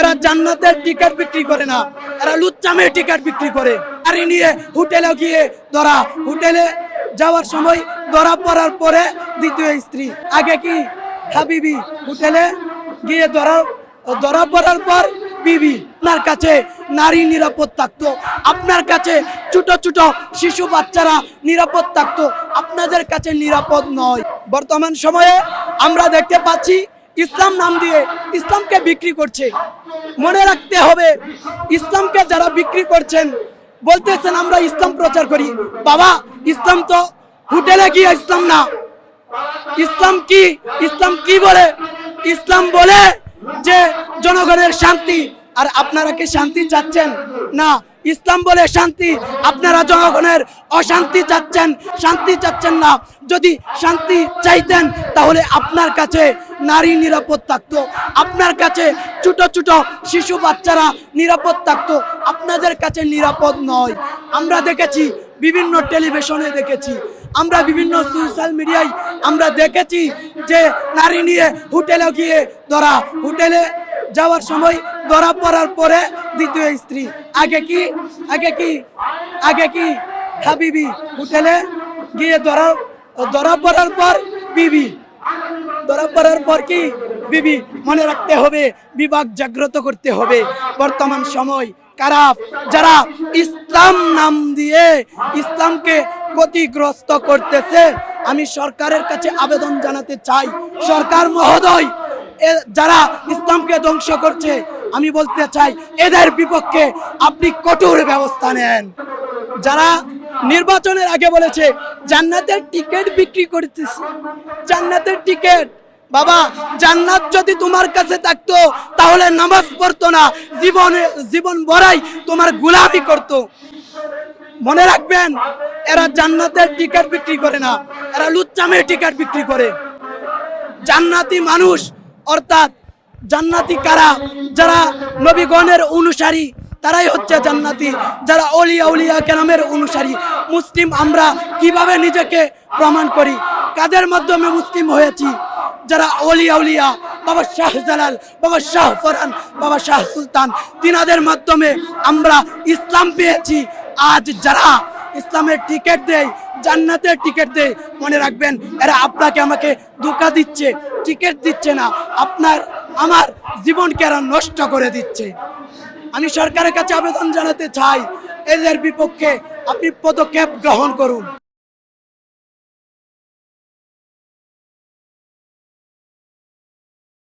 এরা জান্নাতের টিকিট বিক্রি করে না, এরা লুচ্চামের টিকিট বিক্রি করে। গাড়ি নিয়ে হোটেলে গিয়ে ধরা, হোটেলে যাওয়ার সময় ধরা পড়ার পরে দ্বিতীয় স্ত্রী। আগে কি হাবিবি, হোটেলে গিয়ে ধরা পড়ার পর বিবি। আপনার কাছে নারী নিরাপদ থাকতো, আপনার কাছে ছোট ছোট শিশু বাচ্চারা নিরাপদ থাকতো, আপনাদের কাছে নিরাপদ নয়। বর্তমান সময়ে আমরা দেখতে পাচ্ছি ইসলাম নাম দিয়ে ইসলামকে বিক্রি করছে। মনে রাখতে হবে, ইসলামকে যারা বিক্রি করছেন বলতেছেন আমরা ইসলাম প্রচার করি। বাবা, ইসলাম তো হোটেলে গিয়ে ইসলাম না। ইসলাম কি? ইসলাম কি বলে? ইসলাম বলে যে জনগণের শান্তি। আর আপনারা কি শান্তি চাচ্ছেন? না, ইসলাম বলে শান্তি, আপনারা জনগণের অশান্তি চাচ্ছেন, শান্তি চাচ্ছেন না। যদি শান্তি চাইতেন তাহলে আপনার কাছে নারী নিরাপদ থাকতো, আপনার কাছে ছোট ছোট শিশু বাচ্চারা নিরাপদ থাকতো, আপনাদের কাছে নিরাপদ নয়। আমরা দেখেছি, বিভিন্ন টেলিভিশনে দেখেছি, আমরা বিভিন্ন সোশ্যাল মিডিয়ায় আমরা দেখেছি যে নারী নিয়ে হোটেলে গিয়ে ধরা, হোটেলে যাওয়ার সময় ধরা পড়ার পরে দ্বিতীয় স্ত্রী। আগে কি হাবিবি, হোটেলে গিয়ে ধরা পড়ার পর বিবি, ধরা পড়ার পর কি বিবি। মনে রাখতে হবে, বিভাগ জাগ্রত করতে হবে। বর্তমান সময় খারাপ, যারা ইসলাম নাম দিয়ে ইসলামকে ক্ষতিগ্রস্ত করতেছে, আমি সরকারের কাছে আবেদন জানাতে চাই, সরকার মহোদয়, যারা ইসলামকে ধ্বংস করছে, আমি বলতে চাই এদের বিপক্ষে আপনি কঠোর ব্যবস্থা নেন। যারা নির্বাচনের আগে বলেছে জান্নাতের টিকিট বিক্রি করতেছে, জান্নাতের টিকিট। বাবা, জান্নাত যদি তোমার কাছে থাকতো তাহলে নামাজ পড়তো না, জীবন ভরাই তোমার গোলামি করতো। মনে রাখবেন, এরা জান্নাতের টিকিট বিক্রি করে না, এরা লুচ্চামের টিকিট বিক্রি করে। জান্নাতি মানুষ অর্থাৎ জান্নাতি কারা? যারা নবীগণের অনুসারী, তারাই হচ্ছে জান্নাতি। যারা আউলিয়া কেরামের অনুসারী। মুসলিম আমরা কিভাবে নিজেকে প্রমাণ করি? কাদের মাধ্যমে মুসলিম হয়েছি? যারা আউলিয়া, বাবা শাহজালাল, বাবা শাহ ফরহান, বাবা শাহ সুলতান, তিনাদের মাধ্যমে আমরা ইসলাম পেয়েছি। আজ যারা ইসলামের টিকিট দেয়, জান্নাতের টিকিট দেয়, মনে রাখবেন এরা আপনাকে আমাকে ধোঁকা দিচ্ছে, টিকিট দিচ্ছে না, আমার জীবনকে এরা নষ্ট করে দিচ্ছে। আমি সরকারের কাছে আবেদন জানাতে চাই, এদের বিপক্ষে আপনি পদক্ষেপ গ্রহণ করুন।